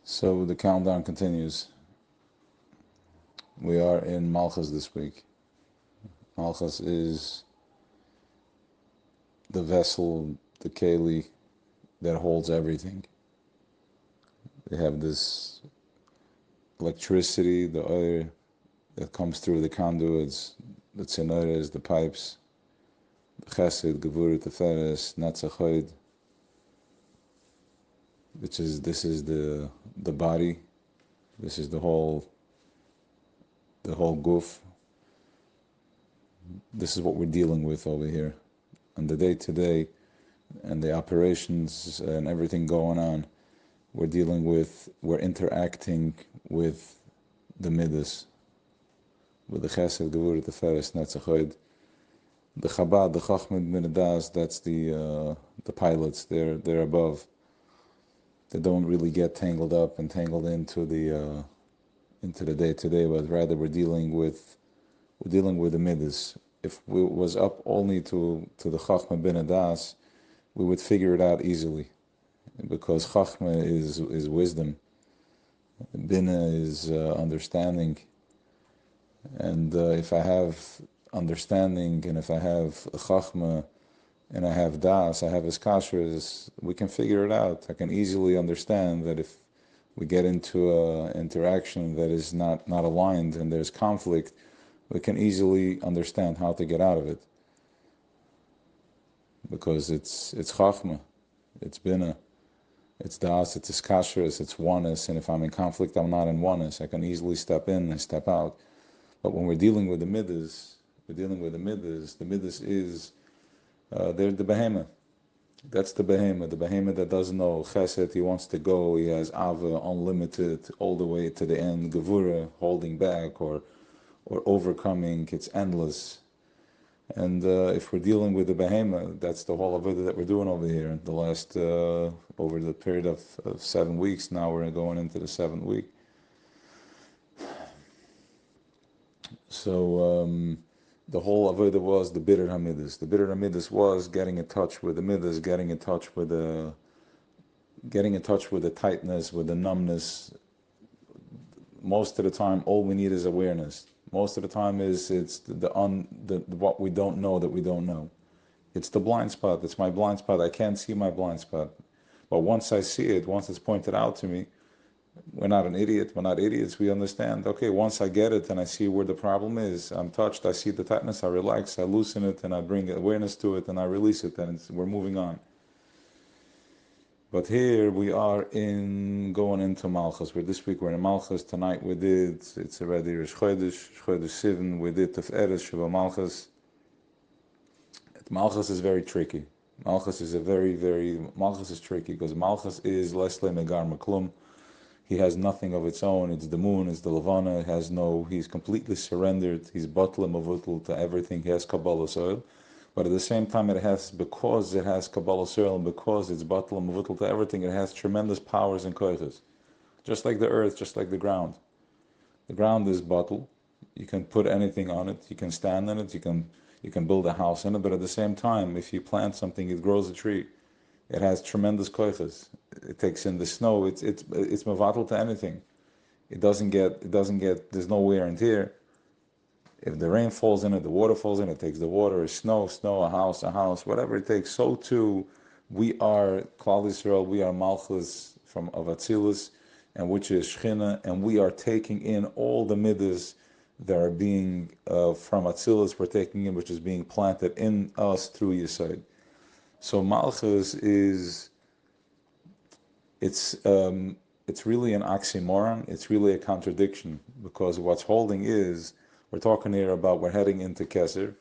So the countdown continues. We are in Malchus this week. Malchus is the vessel, the keli, that holds everything. They have this electricity, the oil that comes through the conduits, the tzenoras, the pipes, the chesed, gevurah, tefaረት, netzachod, this is the body, this is the whole goof. This is what we're dealing with over here. On the day-to-day and the operations and everything going on, we're interacting with the midas, with the chesed, gevurah, tefaረት, netzachod. The Chabad, the Chachmid Minadas, that's the pilots. They're above. They don't really get tangled up and tangled into the day-to-day, but rather we're dealing with the midas. If we was up only to the Chachma Binadas, we would figure it out easily, because Chachma is wisdom, Bina is understanding, and if I have understanding, and if I have Chachma, and I have Das, I have Iskashras, we can figure it out. I can easily understand that if we get into an interaction that is not aligned and there's conflict, we can easily understand how to get out of it. Because it's Chachma, it's Bina, it's Das, it's Iskashras, it's oneness, and if I'm in conflict, I'm not in oneness. I can easily step in and step out. But when we're dealing with the midas, the midas is they're the behemoth. That's the behemoth that doesn't know chesed. He wants to go. He has ava, unlimited, all the way to the end. Gevurah, holding back or overcoming. It's endless. And if we're dealing with the behemoth, that's the whole avodah that we're doing over here. The last over the period of 7 weeks. Now we're going into the 7th week. So the whole avodah was the bitter hamidas. The bitter hamidas was getting in touch with the midas, getting in touch with the tightness, with the numbness. Most of the time, all we need is awareness. Most of the time it's what we don't know that we don't know. It's the blind spot. It's my blind spot. I can't see my blind spot. But once I see it, once it's pointed out to me, we're not an idiot. We're not idiots. We understand. Okay, once I get it and I see where the problem is, I'm touched. I see the tightness. I relax. I loosen it, and I bring awareness to it, and I release it, and we're moving on. But here we are going into Malchus. This week we're in Malchus. Tonight it's already Rosh Chodesh Sivan. We did Tefaረት, Shebamlachos. Malchus is very tricky. Malchus is tricky because Malchus is Lesle Megar Maklum. He has nothing of its own. It's the moon, it's the Levana. He's completely surrendered. He's Batla Mavutal to everything. He has Kabbalah soil. But at the same time, because it has Kabbalah soil, and because it's Batla Mavutal to everything, it has tremendous powers and koiches. Just like the earth, just like the ground. The ground is Batal. You can put anything on it. You can stand on it. You can build a house in it. But at the same time, if you plant something, it grows a tree. It has tremendous koiches. It takes in the snow. It's mevatel to anything. It doesn't get. There's no wear and tear. If the rain falls in it, the water falls in it. It takes the water. Snow, a house, whatever it takes. So too, we are Klal Yisrael. We are Malchus of Atzilus, and which is Shechina, and we are taking in all the midas that are being from Atzilus. We're taking in, which is being planted in us through Yesod. So Malchus it's really an oxymoron. It's really a contradiction, because what's holding is, we're talking here about, we're heading into Keser.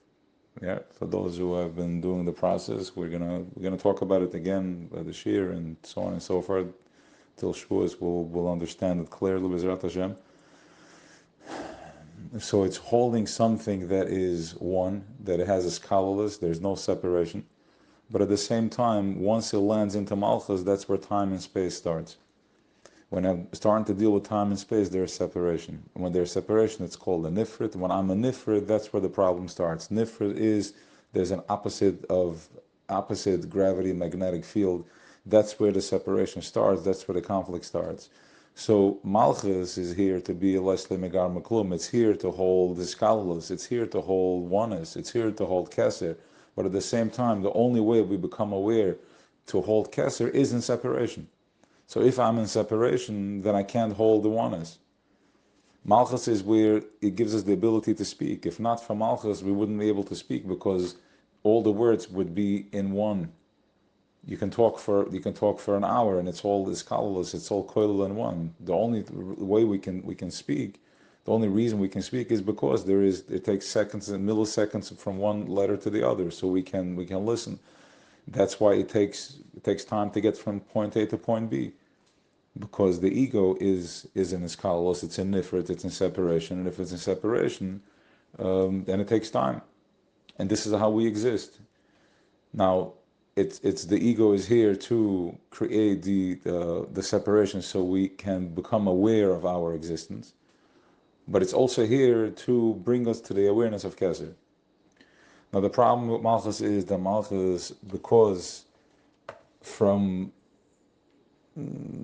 Yeah, for those who have been doing the process, we're gonna talk about it again by the Shir and so on and so forth till Shavuos. We'll understand it clearly, B'ezrat Hashem. So it's holding something that is one, that it has a scholarless. There's no separation. But at the same time, once it lands into Malchus, that's where time and space starts. When I'm starting to deal with time and space, there's separation. And when there's separation, it's called a nifrit. When I'm a nifrit, that's where the problem starts. Nifrit is, there's an opposite gravity magnetic field. That's where the separation starts. That's where the conflict starts. So Malchus is here to be a Leslie Megar Maklum. It's here to hold Iskalos. It's here to hold oneness. It's here to hold Keser. But at the same time, the only way we become aware to hold Keser is in separation. So if I'm in separation, then I can't hold the oneness. Malchus is where it gives us the ability to speak. If not for Malchus, we wouldn't be able to speak because all the words would be in one. You can talk for an hour, and it's all iskalos, it's all koil in one. The only way we can speak, the only reason we can speak is because it takes seconds and milliseconds from one letter to the other, so we can listen. That's why it takes time to get from point A to point B, because the ego is in iskalos, it's in nifrit, it's in separation, and if it's in separation, then it takes time, and this is how we exist. Now, it's the ego is here to create the separation so we can become aware of our existence, but it's also here to bring us to the awareness of Keser. Now the problem with Malchus is that Malchus, because from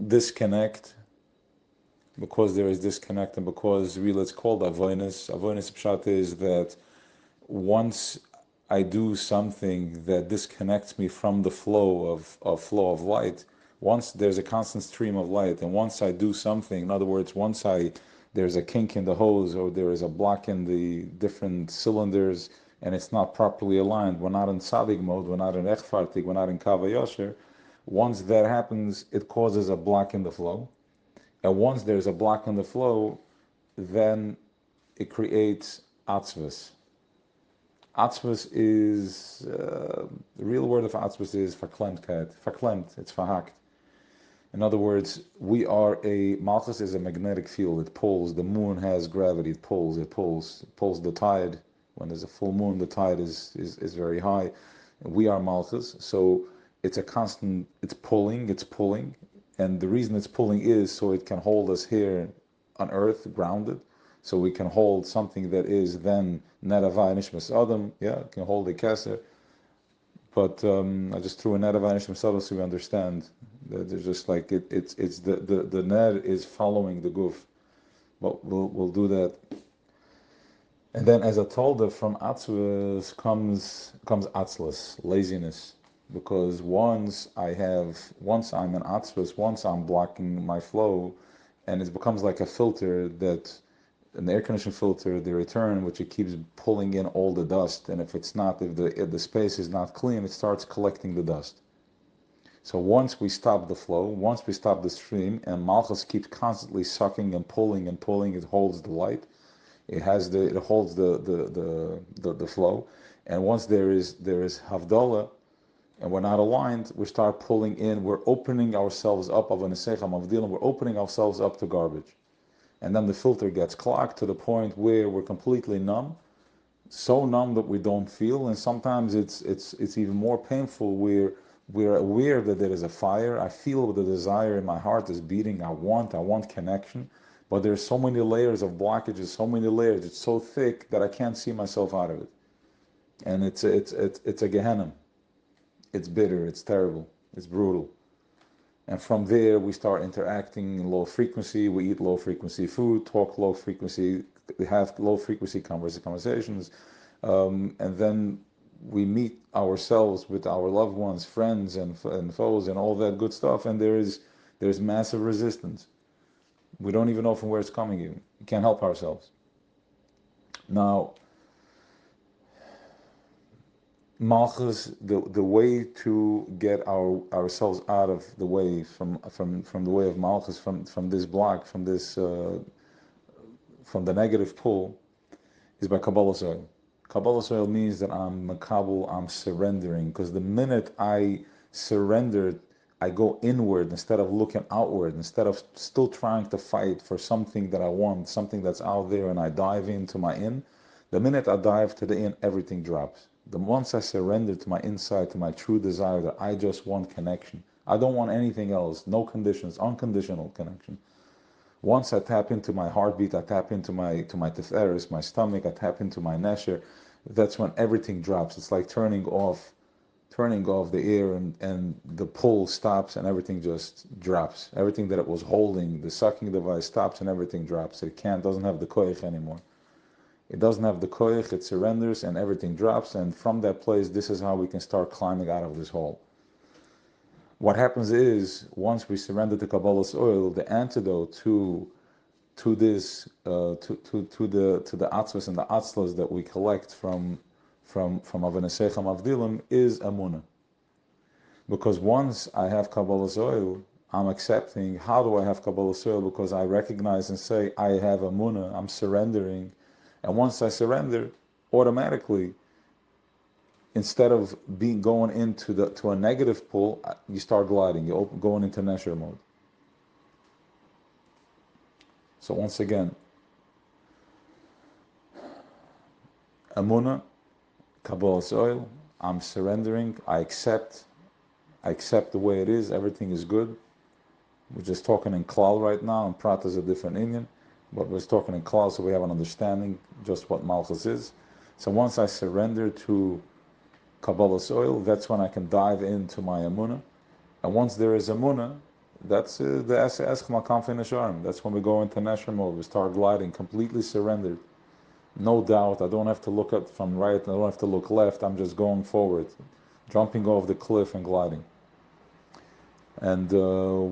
disconnect, because there is disconnect, and because really it's called avoinus. Avoinus pshat is that once I do something that disconnects me from the flow of light, once there's a constant stream of light, and once I do something, in other words, there's a kink in the hose, or there is a block in the different cylinders, and it's not properly aligned, we're not in sadig mode, we're not in echfartig, we're not in kava yosher. Once that happens, it causes a block in the flow. And once there's a block in the flow, then it creates atzvus. Atzvus is, the real word of atzvus is verklemtkeit. Verklemt, it's verhakt. In other words, Malchus is a magnetic field. It pulls. The moon has gravity. It pulls the tide. When there's a full moon, the tide is very high. We are Malchus, so it's a constant, it's pulling. And the reason it's pulling is so it can hold us here on earth, grounded. So we can hold something that is then Nedavai Nishmas Adam, it can hold a Keser. But I just threw a Nedavai Nishmas Adam so we understand that there's just like it's the Ned is following the Guf. But we'll do that. And then as I told her, from Atzvus comes Atzlus, laziness. Because once I'm in Atzvus, once I'm blocking my flow, and it becomes like a filter that an air conditioning filter, the return, which it keeps pulling in all the dust, and if the space is not clean, it starts collecting the dust. So once we stop the flow, once we stop the stream, and Malchus keeps constantly sucking and pulling, it holds the light, it holds the flow, and once there is havdalah, and we're not aligned, we start pulling in, we're opening ourselves up we're opening ourselves up to garbage. And then the filter gets clogged to the point where we're completely numb, so numb that we don't feel, and sometimes it's even more painful where we're aware that there is a fire. I feel the desire in my heart is beating. I want connection, but there's so many layers of blockages, so many layers. It's so thick that I can't see myself out of it, and it's a Gehenna. It's bitter. It's terrible. It's brutal. And from there, we start interacting in low frequency. We eat low frequency food, talk low frequency, have low frequency conversations, and then we meet ourselves with our loved ones, friends, and foes, and all that good stuff. And there's massive resistance. We don't even know from where it's coming. Even we can't help ourselves. Now, Malchus, the way to get ourselves out of the way from the way of Malchus, from this block, from the negative pull, is by Kabbalah Soil. Kabbalah Soil means that I'm makabel, I'm surrendering, because the minute I surrender, I go inward instead of looking outward, instead of still trying to fight for something that I want, something that's out there, and I dive into my in. The minute I dive to the in, everything drops. Once I surrender to my inside, to my true desire that I just want connection, I don't want anything else, no conditions, unconditional connection. Once I tap into my heartbeat, I tap into my Tefaረት, my stomach, I tap into my nesher, that's when everything drops. It's like turning off turning off the air, and the pull stops and everything just drops. Everything that it was holding, the sucking device stops and everything drops. It doesn't have the koich anymore. It doesn't have the koich, it surrenders and everything drops, and from that place, this is how we can start climbing out of this hole. What happens is, once we surrender to Kabbalah's oil, the antidote to this, to the atzvos and the atzlas that we collect from Avanesechem Avdilim is Amunah. Because once I have Kabbalah's oil, I'm accepting. How do I have Kabbalah's oil? Because I recognize and say, I have Amunah, I'm surrendering. And once I surrender, automatically, instead of going into to a negative pull, you start gliding, going into Nesher mode. So once again, Amunah, Kabbalah's oil, I'm surrendering, I accept the way it is, everything is good. We're just talking in Klal right now, and Prat is a different Indian, but we're talking in Klal so we have an understanding just what Malchus is. So once I surrender to Kabbalah's oil, that's when I can dive into my Amunah. And once there is Amunah, that's the Eschem HaKamfei Nesharim. That's when we go into Nesher mode. We start gliding, completely surrendered. No doubt, I don't have to look up from right, I don't have to look left, I'm just going forward, jumping off the cliff and gliding. And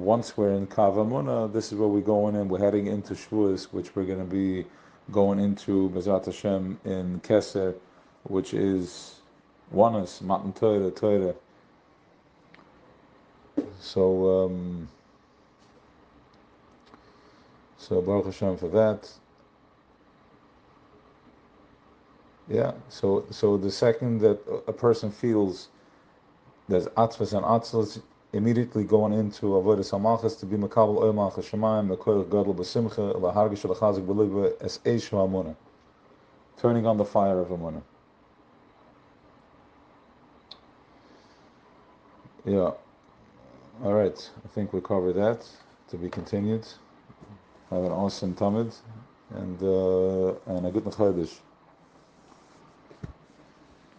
once we're in Kav Amunah, this is where we're going in, we're heading into Shavuos, which we're going to be going into Bezat Hashem in Keser, which is Oneness, Matan Torah. So Baruch Hashem for that. Yeah, so the second that a person feels there's atzvos and atzlos, immediately going into avodas hamalchus to be makabel oil malchus shemayim, mekoyach gadol b'simcha, lahargish lachazik b'liba es eish ha'amunah, turning on the fire of amunah. Yeah, all right. I think we covered that. To be continued. Have an awesome Tamid and a good Chodesh.